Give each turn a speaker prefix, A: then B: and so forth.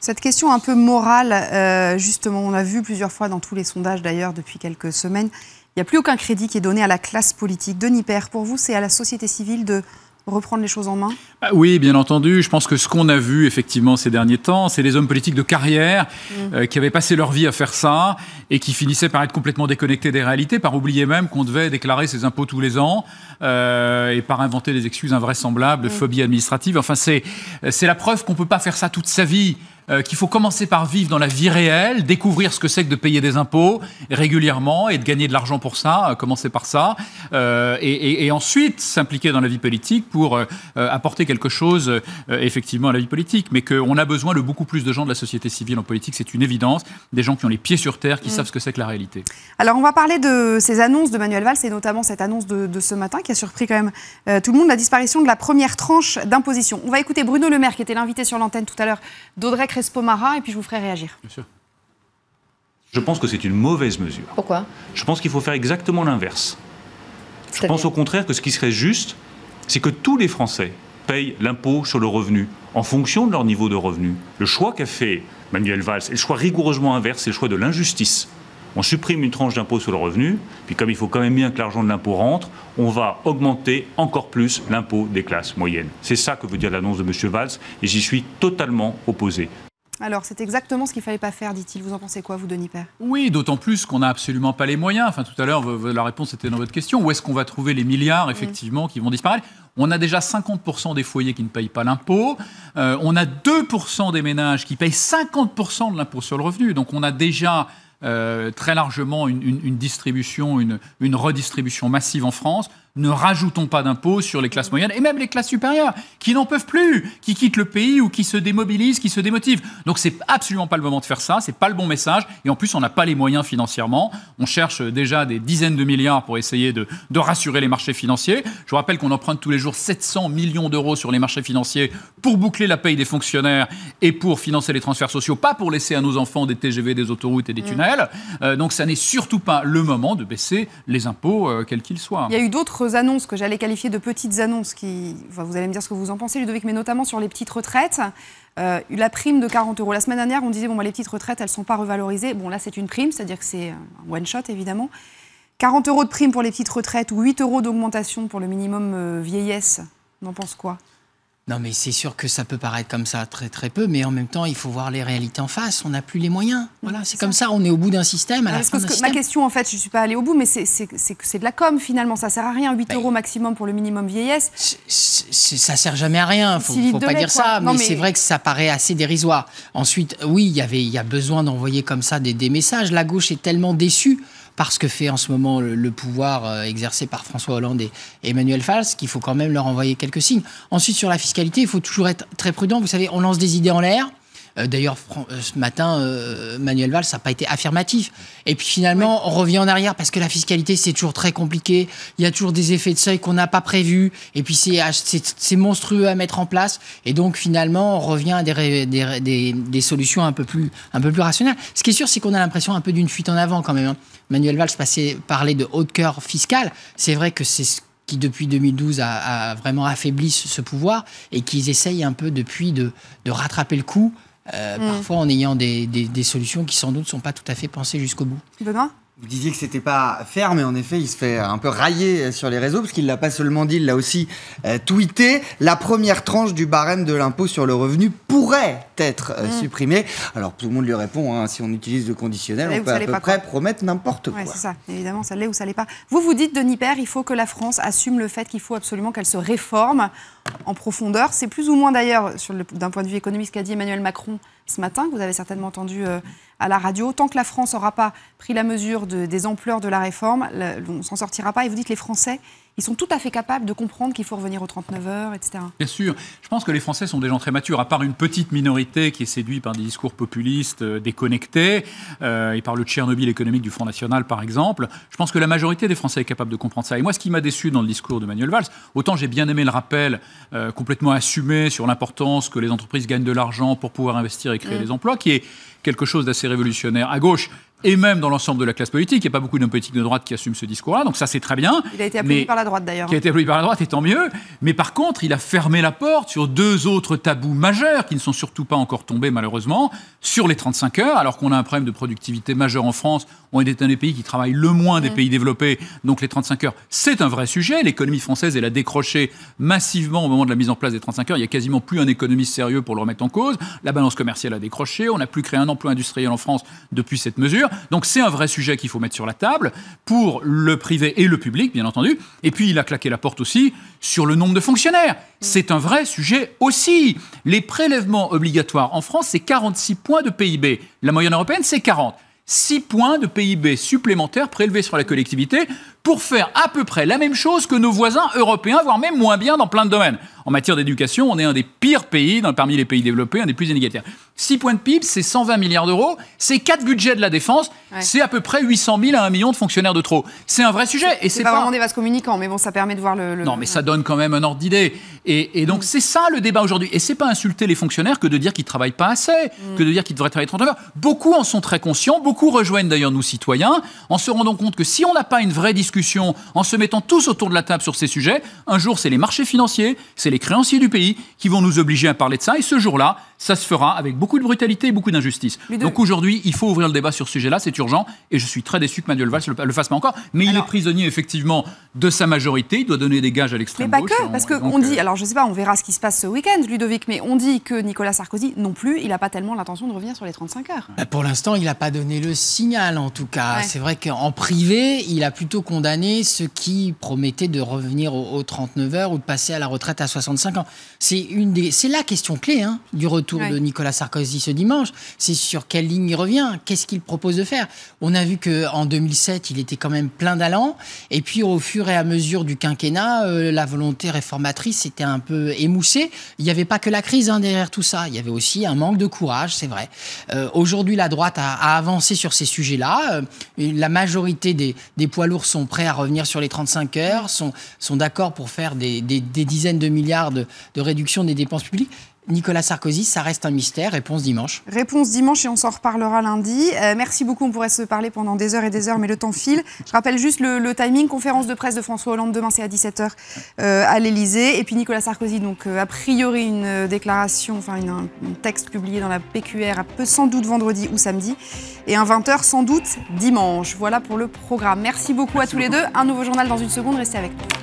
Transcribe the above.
A: Cette question un peu morale, justement, on l'a vu plusieurs fois dans tous les sondages d'ailleurs depuis quelques semaines, il n'y a plus aucun crédit qui est donné à la classe politique. Denis Père, pour vous, c'est à la société civile de reprendre les choses en main?
B: Oui, bien entendu. Je pense que ce qu'on a vu effectivement ces derniers temps, c'est des hommes politiques de carrière qui avaient passé leur vie à faire ça et qui finissaient par être complètement déconnectés des réalités, par oublier même qu'on devait déclarer ses impôts tous les ans et par inventer des excuses invraisemblables de phobie administrative. Enfin, c'est la preuve qu'on ne peut pas faire ça toute sa vie. Qu'il faut commencer par vivre dans la vie réelle, découvrir ce que c'est que de payer des impôts régulièrement et de gagner de l'argent pour ça, commencer par ça, et ensuite s'impliquer dans la vie politique pour apporter quelque chose effectivement à la vie politique. Mais qu'on a besoin de beaucoup plus de gens de la société civile en politique, c'est une évidence, des gens qui ont les pieds sur terre, qui savent ce que c'est que la réalité.
A: Alors on va parler de ces annonces de Manuel Valls et notamment cette annonce de ce matin qui a surpris quand même tout le monde, la disparition de la première tranche d'imposition. On va écouter Bruno Le Maire qui était l'invité sur l'antenne tout à l'heure d'Audrey Crespo-Mara et puis je vous ferai réagir.
B: Bien sûr.
C: Je pense que c'est une mauvaise mesure.
D: Pourquoi?
C: Je pense qu'il faut faire exactement l'inverse. Je pense au contraire que ce qui serait juste, c'est que tous les Français payent l'impôt sur le revenu en fonction de leur niveau de revenu. Le choix qu'a fait Manuel Valls est le choix rigoureusement inverse, c'est le choix de l'injustice. On supprime une tranche d'impôt sur le revenu, puis comme il faut quand même bien que l'argent de l'impôt rentre, on va augmenter encore plus l'impôt des classes moyennes. C'est ça que veut dire l'annonce de M. Valls, et j'y suis totalement opposé.
A: Alors, c'est exactement ce qu'il ne fallait pas faire, dit-il. Vous en pensez quoi, vous, Denis Père?
B: Oui, d'autant plus qu'on n'a absolument pas les moyens. Enfin, tout à l'heure, la réponse était dans votre question. Où est-ce qu'on va trouver les milliards, effectivement, qui vont disparaître? On a déjà 50% des foyers qui ne payent pas l'impôt. On a 2% des ménages qui payent 50% de l'impôt sur le revenu. Donc, on a déjà très largement une distribution, une redistribution massive en France. Ne rajoutons pas d'impôts sur les classes moyennes et même les classes supérieures qui n'en peuvent plus, qui quittent le pays ou qui se démobilisent, qui se démotivent. Donc c'est absolument pas le moment de faire ça, c'est pas le bon message et en plus on n'a pas les moyens financièrement. On cherche déjà des dizaines de milliards pour essayer de rassurer les marchés financiers. Je vous rappelle qu'on emprunte tous les jours 700 millions d'euros sur les marchés financiers pour boucler la paye des fonctionnaires et pour financer les transferts sociaux, pas pour laisser à nos enfants des TGV, des autoroutes et des tunnels. Donc ça n'est surtout pas le moment de baisser les impôts, quels qu'ils soient.
A: Il y a eu d'autres annonces que j'allais qualifier de petites annonces qui, enfin, vous allez me dire ce que vous en pensez, Ludovic, mais notamment sur les petites retraites. La prime de 40 €. La semaine dernière, on disait bon, bah, les petites retraites, elles ne sont pas revalorisées. Bon, là, c'est une prime, c'est-à-dire que c'est un one-shot, évidemment. 40 € de prime pour les petites retraites ou 8 € d'augmentation pour le minimum vieillesse. On en pense quoi?
E: Non, mais c'est sûr que ça peut paraître comme ça très très peu, mais en même temps, il faut voir les réalités en face. On n'a plus les moyens. Voilà, c'est comme ça. On est au bout d'un système. À la fin d'un système.
A: Ma question, en fait, je ne suis pas allée au bout, mais c'est que c'est de la com finalement. Ça ne sert à rien. 8 € maximum pour le minimum vieillesse.
E: Ça ne sert jamais à rien. Il ne faut pas dire ça. Mais c'est vrai que ça paraît assez dérisoire. Ensuite, oui, il y a besoin d'envoyer comme ça des messages. La gauche est tellement déçue par ce que fait en ce moment le pouvoir exercé par François Hollande et Emmanuel Valls, qu'il faut quand même leur envoyer quelques signes. Ensuite, sur la fiscalité, il faut toujours être très prudent. Vous savez, on lance des idées en l'air. D'ailleurs, ce matin, Manuel Valls n'a pas été affirmatif. Et puis finalement, on revient en arrière parce que la fiscalité, c'est toujours très compliqué. Il y a toujours des effets de seuil qu'on n'a pas prévus. Et puis c'est monstrueux à mettre en place. Et donc finalement, on revient à des solutions un peu plus rationnelles. Ce qui est sûr, c'est qu'on a l'impression un peu d'une fuite en avant quand même. Hein. Manuel Valls parlait de haut de cœur fiscal. C'est vrai que c'est ce qui, depuis 2012, a vraiment affaibli ce pouvoir et qu'ils essayent un peu depuis de rattraper le coup. Parfois en ayant des solutions qui sans doute ne sont pas tout à fait pensées jusqu'au bout.
A: Benoît ?
F: Vous disiez que c'était pas faire, mais en effet, il se fait un peu railler sur les réseaux, parce qu'il l'a pas seulement dit, il l'a aussi tweeté. La première tranche du barème de l'impôt sur le revenu pourrait être supprimée. Alors tout le monde lui répond, hein, si on utilise le conditionnel, on peut à peu près promettre n'importe quoi.
A: C'est ça, évidemment, ça l'est ou ça l'est pas. Vous dites, Denis Père, il faut que la France assume le fait qu'il faut absolument qu'elle se réforme en profondeur. C'est plus ou moins d'ailleurs, d'un point de vue économique, ce qu'a dit Emmanuel Macron ce matin, que vous avez certainement entendu à la radio. Tant que la France n'aura pas pris la mesure des ampleurs de la réforme, on ne s'en sortira pas. Et vous dites que les Français, ils sont tout à fait capables de comprendre qu'il faut revenir aux 39 heures, etc.
B: Bien sûr. Je pense que les Français sont des gens très matures, à part une petite minorité qui est séduite par des discours populistes, déconnectés, et par le Tchernobyl économique du Front National, par exemple. Je pense que la majorité des Français est capable de comprendre ça. Et moi, ce qui m'a déçu dans le discours de Manuel Valls, autant j'ai bien aimé le rappel complètement assumé sur l'importance que les entreprises gagnent de l'argent pour pouvoir investir et créer des emplois, qui est quelque chose d'assez révolutionnaire. À gauche, et même dans l'ensemble de la classe politique. Il n'y a pas beaucoup d'hommes politiques de droite qui assument ce discours-là, donc ça c'est très bien.
A: Il a été applaudi par la droite d'ailleurs.
B: Qui a été applaudi par la droite, et tant mieux. Mais par contre, il a fermé la porte sur 2 autres tabous majeurs qui ne sont surtout pas encore tombés malheureusement, sur les 35 heures, alors qu'on a un problème de productivité majeur en France. On est un des pays qui travaille le moins des pays développés, donc les 35 heures, c'est un vrai sujet. L'économie française, elle a décroché massivement au moment de la mise en place des 35 heures. Il n'y a quasiment plus un économiste sérieux pour le remettre en cause. La balance commerciale a décroché. On n'a plus créé un emploi industriel en France depuis cette mesure. Donc c'est un vrai sujet qu'il faut mettre sur la table pour le privé et le public, bien entendu. Et puis il a claqué la porte aussi sur le nombre de fonctionnaires. C'est un vrai sujet aussi. Les prélèvements obligatoires en France, c'est 46 points de PIB. La moyenne européenne, c'est 40. 6 points de PIB supplémentaires prélevés sur la collectivité pour faire à peu près la même chose que nos voisins européens, voire même moins bien dans plein de domaines. En matière d'éducation, on est un des pires pays parmi les pays développés, un des plus inégalitaires. 6 points de PIB, c'est 120 milliards d'euros, c'est 4 budgets de la défense, c'est à peu près 800 000 à 1 million de fonctionnaires de trop. C'est un vrai sujet. Et
A: c'est pas vraiment des vases communicants, mais bon, ça permet de voir le...
B: Non, mais ça donne quand même un ordre d'idée. Et donc, c'est ça le débat aujourd'hui. Et c'est pas insulter les fonctionnaires que de dire qu'ils travaillent pas assez, que de dire qu'ils devraient travailler 30 heures. Beaucoup en sont très conscients, beaucoup rejoignent d'ailleurs nous citoyens, en se rendant compte que si on n'a pas une vraie discussion, en se mettant tous autour de la table sur ces sujets, un jour, c'est les marchés financiers, c'est les créanciers du pays qui vont nous obliger à parler de ça. Et ce jour-là, ça se fera avec beaucoup de brutalité et beaucoup d'injustice. Donc aujourd'hui, il faut ouvrir le débat sur ce sujet-là, c'est urgent. Et je suis très déçu que Manuel Valls le fasse pas encore. Mais il est prisonnier, effectivement, de sa majorité. Il doit donner des gages à l'extrême gauche.
A: Mais pas que, parce qu'on dit, alors je sais pas, on verra ce qui se passe ce week-end, Ludovic, mais on dit que Nicolas Sarkozy, non plus, il n'a pas tellement l'intention de revenir sur les 35 heures.
E: Pour l'instant, il n'a pas donné le signal, en tout cas. C'est vrai qu'en privé, il a plutôt condamné ceux qui promettaient de revenir aux 39 heures ou de passer à la retraite à 65 ans. C'est la question clé du retour de Nicolas Sarkozy ce dimanche. C'est sur quelle ligne il revient, qu'est-ce qu'il propose de faire. On a vu qu'en 2007, il était quand même plein d'allant. Et puis, au fur et à mesure du quinquennat, la volonté réformatrice était un peu émoussée. Il n'y avait pas que la crise derrière tout ça. Il y avait aussi un manque de courage, c'est vrai. Aujourd'hui, la droite a avancé sur ces sujets-là. La majorité des poids lourds sont prêts à revenir sur les 35 heures, sont d'accord pour faire des dizaines de milliards de réduction des dépenses publiques. Nicolas Sarkozy, ça reste un mystère. Réponse dimanche.
A: Réponse dimanche et on s'en reparlera lundi. Merci beaucoup, on pourrait se parler pendant des heures et des heures, mais le temps file. Je rappelle juste le timing. Conférence de presse de François Hollande demain, c'est à 17h à l'Élysée. Et puis Nicolas Sarkozy, donc a priori une déclaration, enfin un texte publié dans la PQR, sans doute vendredi ou samedi. Et un 20h sans doute dimanche. Voilà pour le programme. Merci beaucoup à tous les deux. Un nouveau journal dans une seconde, restez avec nous.